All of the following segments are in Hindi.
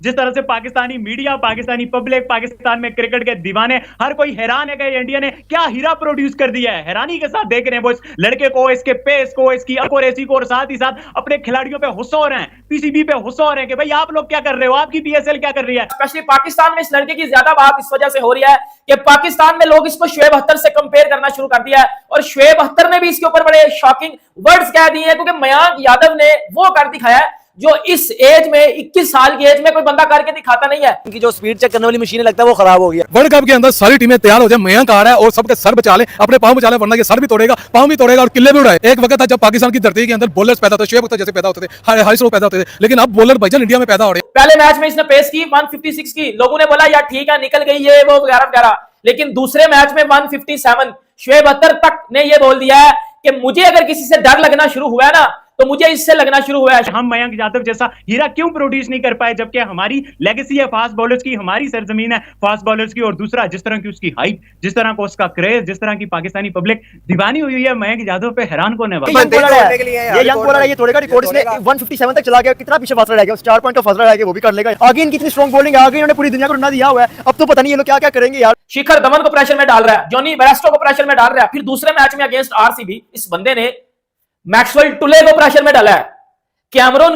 जिस तरह से पाकिस्तानी मीडिया, पाकिस्तानी पब्लिक, पाकिस्तान में क्रिकेट के दीवाने हर कोई हैरान है कि इंडिया ने क्या हीरा प्रोड्यूस कर दिया है। हैरानी के साथ देख रहे हैं वो इस लड़के को, इसके पेस को, इसकी एक्यूरेसी को, और साथ ही साथ अपने खिलाड़ियों पे गुस्सा हो रहे हैं, पीसीबी पे गुस्सा हो रहे हैं कि भाई आप लोग क्या कर रहे हो, आपकी पीएसएल क्या कर रही है। स्पेशली पाकिस्तान में इस लड़के की ज्यादा बात इस वजह से हो रही है कि पाकिस्तान में लोग इसको शोएब अख्तर से कंपेयर करना शुरू कर दिया है, और शोएब अख्तर ने भी इसके ऊपर बड़े शॉकिंग वर्ड्स कह दिए हैं, क्योंकि मयांक यादव ने वो कर दिखाया है जो इस एज में, 21 साल की एज में कोई बंदा करके दिखाता नहीं है। इनकी जो स्पीड चेक करने वाली मशीन लगता है वो खराब हो गया। वर्ल्ड कप के अंदर सारी टीमें तैयार हो जाए, मयंक आ रहा है और सबके सर बचा ले, अपने पांव बचा ले, वरना ये सर भी तोड़ेगा, पांव भी तोड़ेगा और किले भी उड़ाए। एक वक्त था जब पाकिस्तान की धरती के अंदर बॉलर्स पैदा होते, शोएब अख्तर जैसे पैदा होते थे, हाई स्लो पैदा होते थे, लेकिन अब बॉलर भाईजान इंडिया में पैदा हो रहे हैं। पहले मैच में इसने पेस की 156 की, लोगों ने बोला यार ठीक है निकल गई ये वो वगैरह वगैरह, लेकिन दूसरे मैच में 157 शोएब अख्तर तक ने ये बोल दिया है कि मुझे अगर किसी से डर लगना शुरू हुआ है ना तो मुझे इससे लगना शुरू हुआ है। हम मयंक यादव जैसा हीरा क्यों प्रोड्यूस नहीं कर पाए, जबकि हमारी लेगेसी है फास्ट बॉलर्स की, हमारी सरजमीन है फास्ट बॉलर्स की। और दूसरा, जिस तरह की उसकी हाइट, जिस तरह का उसका क्रेज, जिस तरह की पाकिस्तानी पब्लिक दीवानी हुई है मयंक यादव पे, हैरान कौन है। ये यंग बॉलर है, ये तोड़ेगा रिकॉर्ड, इसने 157 तक चला गया, कितना पीछे फासला रह गया, 4 पॉइंट का फासला रह गया, वो भी कर लेगा। आगे इनकी इतनी स्ट्रांग बॉलिंग है, आगे इन्होंने पूरी दुनिया को रुला दिया हुआ है, अब तो पता नहीं ये लोग क्या क्या करेंगे यार। शिखर धवन को प्रेशर में डाल रहा है, जॉनी बेयरस्टो को प्रेशर में डाल रहा है, फिर दूसरे मैच में अगेंस्ट आरसीबी इस बंदे ने मैक्सवेल टुले को प्रेशर में डाला है। कैमरन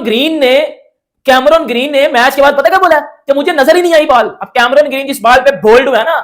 ग्रीन ने मैच के बाद पता क्या बोला कि मुझे नजर ही नहीं आई बॉल। अब कैमरन ग्रीन जिस बॉल पे बोल्ड हुआ है ना,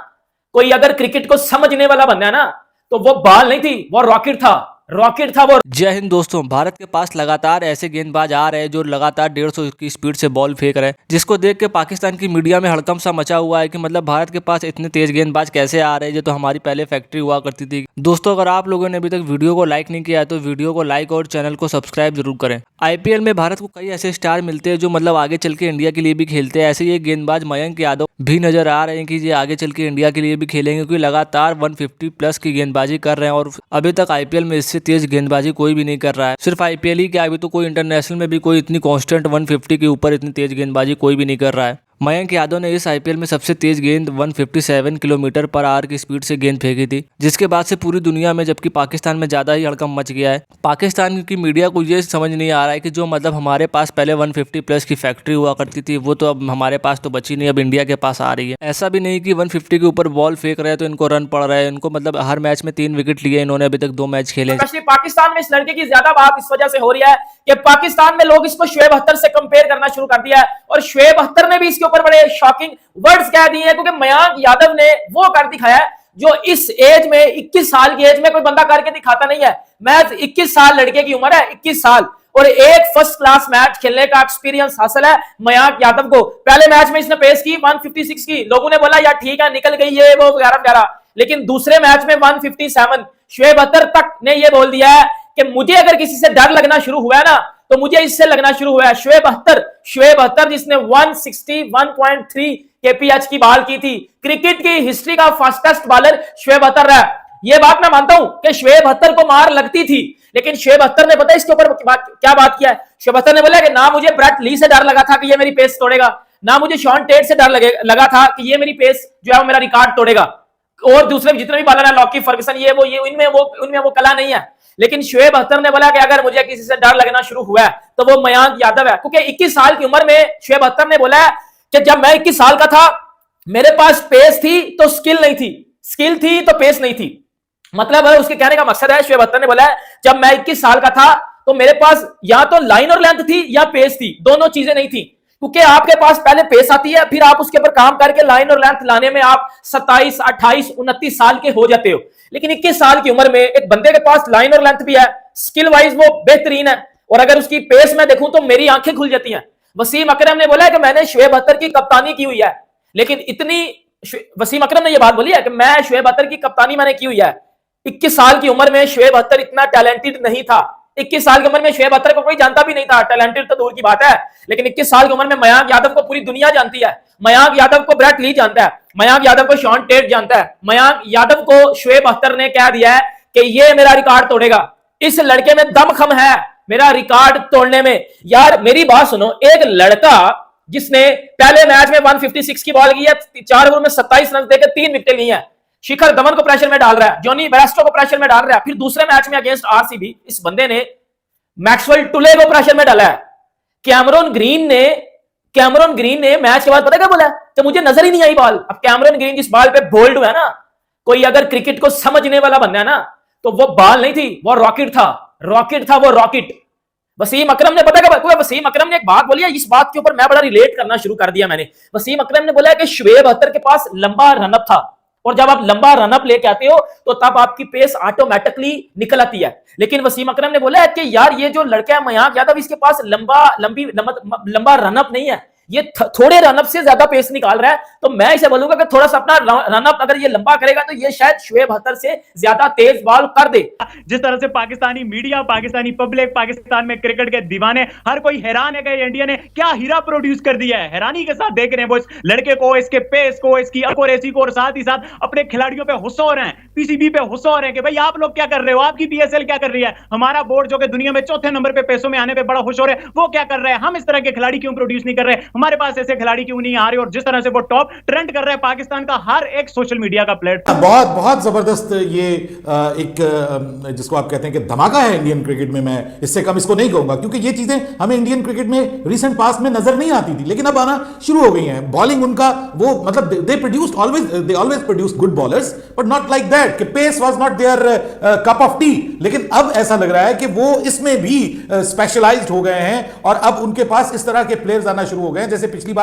कोई अगर क्रिकेट को समझने वाला बंदा है ना, तो वो बॉल नहीं थी, वो रॉकेट था वो। जय हिंद दोस्तों, भारत के पास लगातार ऐसे गेंदबाज आ रहे हैं जो लगातार 150 की स्पीड से बॉल फेंक रहे हैं, जिसको देख के पाकिस्तान की मीडिया में हड़कंप सा मचा हुआ है कि मतलब भारत के पास इतने तेज गेंदबाज कैसे आ रहे हैं, जो तो हमारी पहले फैक्ट्री हुआ करती थी। दोस्तों, अगर आप लोगों ने अभी तक वीडियो को लाइक नहीं किया है तो वीडियो को लाइक और चैनल को सब्सक्राइब जरूर करें। आईपीएल में भारत को कई ऐसे स्टार मिलते हैं जो मतलब आगे चल के इंडिया के लिए भी खेलते हैं। ऐसे ये गेंदबाज मयंक यादव भी नजर आ रहे हैं कि ये आगे चल के इंडिया के लिए भी खेलेंगे, क्योंकि लगातार 150 प्लस की गेंदबाजी कर रहे हैं और अभी तक आईपीएल में इससे तेज गेंदबाजी कोई भी नहीं कर रहा है। सिर्फ आईपीएल ही क्या, अभी तो कोई इंटरनेशनल में भी कोई इतनी कांस्टेंट 150 के ऊपर इतनी तेज गेंदबाजी कोई भी नहीं कर रहा है। मयंक यादव ने इस आईपीएल में सबसे तेज गेंद 157 किलोमीटर पर आवर की स्पीड से गेंद फेंकी थी, जिसके बाद से पूरी दुनिया में, जबकि पाकिस्तान में ज्यादा ही हड़कंप मच गया है। पाकिस्तान की मीडिया को ये समझ नहीं आ रहा है कि जो मतलब हमारे पास पहले 150 प्लस की फैक्ट्री हुआ करती थी, वो तो अब हमारे पास तो बची नहीं, अब इंडिया के पास आ रही है। ऐसा भी नहीं कि 150 के ऊपर बॉल फेंक रहे हैं तो इनको रन पड़ रहे हैं, इनको मतलब हर मैच में 3 विकेट लिए इन्होंने, अभी तक 2 मैच खेले। पाकिस्तान में इस लड़के की ज्यादा बात इस वजह से हो रही है कि पाकिस्तान में लोग इसको शोएब अख्तर से कंपेयर करना शुरू कर दिया है, और शोएब अख्तर ने भी इसके ऊपर बड़े शॉकिंग वर्ड्स कह दिए हैं, क्योंकि मयांक यादव ने वो कर दिखाया है जो इस एज में, 21 साल की एज में कोई बंदा करके दिखाता नहीं है। मैच 21 साल लड़के की उम्र है, 21 साल, और एक फर्स्ट क्लास मैच खेलने का एक्सपीरियंस हासिल है मयांक यादव को। पहले मैच में इसने पेस की 156 की, लोगों ने बोला यार ठीक है निकल गई ये वो वगैरह वगैरह, लेकिन दूसरे मैच में 157 शोएब अख्तर तक ने ये बोल दिया है कि मुझे अगर किसी से डर लगना शुरू हुआ है ना तो मुझे इससे लगना शुरू हुआ है। शोएब अख्तर जिसने 161.3 केपीएच की बॉल की थी, क्रिकेट की हिस्ट्री का फास्टेस्ट बॉलर शोएब अख्तर है। ये बात मैं मानता हूं कि शोएब अख्तर को मार लगती थी, लेकिन शोएब अख्तर ने पता है इसके ऊपर क्या बात किया है। शोएब अख्तर ने बोला कि ना मुझे ब्रेट ली से डर लगा था कि ये मेरी पेस तोड़ेगा, ना मुझे शॉन टेट से डर लगा था कि ये मेरी पेस जो है वो मेरा रिकॉर्ड तोड़ेगा, और दूसरे जितने भी बॉलर है लॉकी फर्गसन ये उनमें वो कला नहीं है। लेकिन शोएब अख्तर ने बोला कि अगर मुझे किसी से डर लगना शुरू हुआ है तो वो मयांक यादव है, क्योंकि 21 साल की उम्र में शोएब अख्तर ने बोला है कि जब मैं 21 साल का था मेरे पास पेस थी तो स्किल नहीं थी, स्किल थी तो पेस नहीं थी। मतलब उसके कहने का मकसद है, शोएब अख्तर ने बोला है जब मैं 21 साल का था तो मेरे पास या तो लाइन और लेंथ थी या पेस थी, दोनों चीजें नहीं थी। क्योंकि आपके पास पहले पेस आती है, फिर आप उसके ऊपर काम करके लाइन और लेंथ लाने में आप 27, 28, 29 साल के हो जाते हो। लेकिन 21 साल की उम्र में एक बंदे के पास लाइन और लेंथ भी है, स्किल वाइज वो बेहतरीन है, और अगर उसकी पेस में देखूं तो मेरी आंखें खुल जाती हैं। वसीम अकरम ने बोला है कि मैंने शोएब अख्तर की कप्तानी की हुई है, लेकिन वसीम अकरम ने यह बात बोली है कि मैं शोएब अख्तर की कप्तानी मैंने की हुई है। 21 साल की उम्र में शोएब अख्तर इतना टैलेंटेड नहीं था। 21 साल की उम्र में शोएब अख्तर को कोई जानता भी नहीं था, टैलेंटेड तो दूर की बात है, लेकिन 21 साल की उम्र में मयांक यादव को पूरी दुनिया जानती है। मयांक यादव को ब्रेट ली जानता है, मयांक यादव को शॉन टेट जानता है, मयांक यादव को शोएब अख्तर ने कह दिया है कि ये मेरा रिकॉर्ड तोड़ेगा। इस लड़के में दमखम है मेरा रिकॉर्ड तोड़ने में। यार मेरी बात सुनो, एक लड़का जिसने पहले मैच में 156 की बॉल की है, 4 ओवर में 27 रन देकर 3 विकेट ली है, शिखर धवन को प्रेशर में डाल रहा है, जॉनी बेयरस्टो को प्रेशर में डाल रहा है, फिर दूसरे मैच में अगेंस्ट आरसीबी इस बंदे ने मैक्सवेल टुले को प्रेशर में डाला है। कैमरन कैमरन ग्रीन ने मैच के बाद पता क्या बोला कि मुझे नजर ही नहीं आई बॉल। अब कैमरन ग्रीन जिस बॉल पे बोल्ड हुआ ना, कोई अगर क्रिकेट को समझने वाला बनना है ना, तो वो बॉल नहीं थी, वो रॉकेट था, वो रॉकेट। वसीम अकरम ने पता क्या, वसीम अकरम ने एक बात बोली है, इस बात के ऊपर मैं बड़ा रिलेट करना शुरू कर दिया मैंने। वसीम अकरम ने बोला कि शुएब अख्तर के पास लंबा रनअप था, और जब आप लंबा रनअप लेके आते हो तो तब आपकी पेस ऑटोमेटिकली निकल आती है। लेकिन वसीम अकरम ने बोला है कि यार ये जो लड़का है मयांक यादव, इसके पास लंबा रनअप नहीं है, ये थोड़े रनअप से ज्यादा पेस निकाल रहा है। तो मैं इसे बोलूंगा कि थोड़ा सा अपना रनअप अगर ये लंबा करेगा तो ये शायद शुएब अख्तर से ज्यादा तेज बॉल कर दे। जिस तरह से पाकिस्तानी मीडिया, पाकिस्तानी पब्लिक, पाकिस्तान में क्रिकेट के दीवाने हर कोई हैरान है कि इंडिया ने क्या हीरा प्रोड्यूस कर दिया है। हैरानी के साथ देख रहे हैं वो इस लड़के को, इसके पेस को, इसकी एक्यूरेसी को, और साथ ही साथ अपने खिलाड़ियों पे गुस्सा हो रहे हैं, पीसीबी पे गुस्सा हो रहे हैं कि भाई आप लोग क्या कर रहे हो, आपकी पीएसएल क्या कर रही है, हमारा बोर्ड जो कि दुनिया में चौथे नंबर पे पैसों में आने पे बड़ा खुश हो रहे हैं, वो क्या कर रहे हैं, हम इस तरह के खिलाड़ी क्यों प्रोड्यूस नहीं कर रहे, हमारे पास ऐसे खिलाड़ी क्यों नहीं आ रहे। और जिस तरह से वो टॉप ट्रेंड कर रहे हैं पाकिस्तान का हर एक सोशल मीडिया का प्लेटफॉर्म, बहुत बहुत जबरदस्त ये एक जिसको आप कहते हैं कि धमाका है इंडियन क्रिकेट में। मैं इससे कम इसको नहीं कहूंगा, क्योंकि ये चीजें हमें इंडियन क्रिकेट में रीसेंट पास्ट में नजर नहीं आती थी, लेकिन अब आना शुरू हो गई हैं। बॉलिंग उनका वो मतलब they always produce good bowlers, but not like that कि pace was not their cup of tea. लेकिन अब ऐसा लग रहा है कि वो इसमें भी स्पेशलाइज्ड हो गए हैं, और अब उनके पास इस तरह के प्लेयर्स आना शुरू हो गए हैं। जैसे पिछली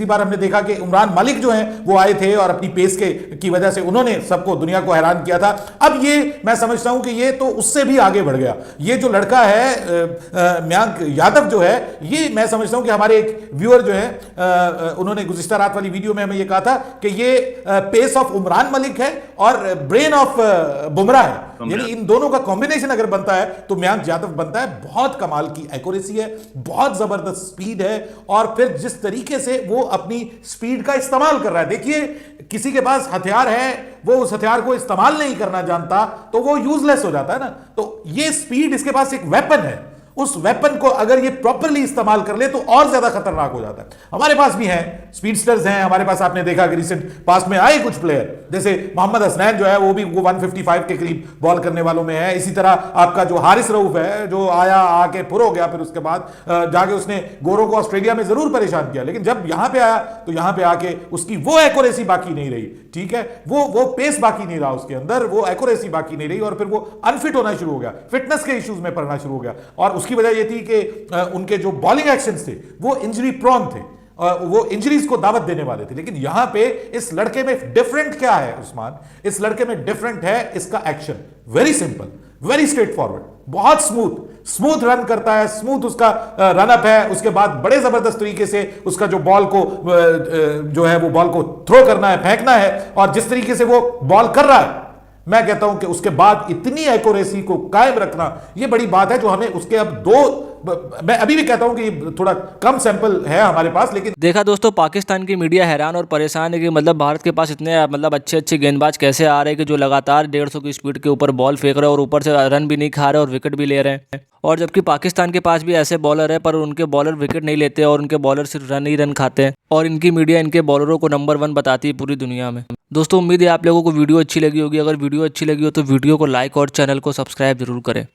बार हमने देखा कि उमरान मलिक जो हैं वो आए थे और अपनी पेस की वजह से उन्होंने सबको, दुनिया को हैरान किया था। अब ये मैं समझता हूं कि ये तो उससे भी आगे बढ़ गया। ये जो लड़का है मयांक यादव जो है, ये मैं समझता हूं कि हमारे एक व्यूअर जो है उन्होंने गुज़िश्ता रात वाली वीडियो में हमें ये कहा था कि ये पेस ऑफ उमरान मलिक है और ब्रेन ऑफ बुमराह है, यानी इन दोनों का कॉम्बिनेशन अगर बनता है तो मयांक यादव बनता है। बहुत कमाल की एक्यूरेसी है, बहुत जबरदस्त स्पीड है, और फिर जिस तरीके से वो अपनी स्पीड का इस्तेमाल कर रहा है, देखिए किसी के पास हथियार है, वो उस हथियार को इस्तेमाल नहीं करना जानता तो वो यूजलेस हो जाता है ना। तो ये स्पीड इसके पास एक वेपन है, उस वेपन को अगर ये प्रॉपर्ली इस्तेमाल कर ले तो और ज्यादा खतरनाक हो जाता है। हमारे पास भी हैं स्पीडस्टर्स हैं, हमारे पास आपने देखा कि रिसेंट पास्ट में आए कुछ प्लेयर, जैसे मोहम्मद हसनैन जो है वो भी 155 के करीब बॉल करने वालों में है। इसी तरह आपका जो हारिस रऊफ है जो आया, आके पुर हो गया, फिर उसके बाद जाके उसने गोरों को ऑस्ट्रेलिया में जरूर परेशान किया, लेकिन जब यहां पे आया तो यहां पे आके उसकी वो एक्यूरेसी बाकी नहीं रही, ठीक है, वो पेस बाकी नहीं रहा उसके अंदर, वो एक्यूरेसी बाकी नहीं रही, और फिर वो अनफिट होना शुरू हो गया, फिटनेस के इश्यूज में पड़ना शुरू हो गया। और उसकी वजह यह थी कि उनके जो बॉलिंग एक्शंस थे वो इंजरी प्रोन थे, वो इंजरीज को दावत देने वाले थे। लेकिन यहां पे इस लड़के में डिफरेंट क्या है उस्मान, इस लड़के में डिफरेंट है इसका action. Very simple, very straight forward, बहुत स्मूथ रन करता है, स्मूथ उसका रनअप है। उसके बाद बड़े जबरदस्त तरीके से उसका जो बॉल को जो है वो बॉल को थ्रो करना है, फेंकना है, और जिस तरीके से वो बॉल कर रहा है, मैं कहता हूं कि उसके बाद इतनी एक्यूरेसी को कायम रखना यह बड़ी बात है, जो हमें उसके अब मैं अभी भी कहता हूं कि थोड़ा कम सैंपल है हमारे पास। लेकिन देखा दोस्तों, पाकिस्तान की मीडिया हैरान और परेशान है कि मतलब भारत के पास इतने मतलब अच्छे गेंदबाज कैसे आ रहे हैं कि जो लगातार 150 की स्पीड के ऊपर बॉल फेंक रहे हैं और ऊपर से रन भी नहीं खा रहे और विकेट भी ले रहे हैं। और जबकि पाकिस्तान के पास भी ऐसे बॉलर है, पर उनके बॉलर विकेट नहीं लेते और उनके बॉलर सिर्फ रन ही रन खाते हैं, और इनकी मीडिया इनके बॉलरों को नंबर 1 बताती है पूरी दुनिया में। दोस्तों, उम्मीद है आप लोगों को वीडियो अच्छी लगी होगी। अगर वीडियो अच्छी लगी हो तो वीडियो को लाइक और चैनल को सब्सक्राइब जरूर करें।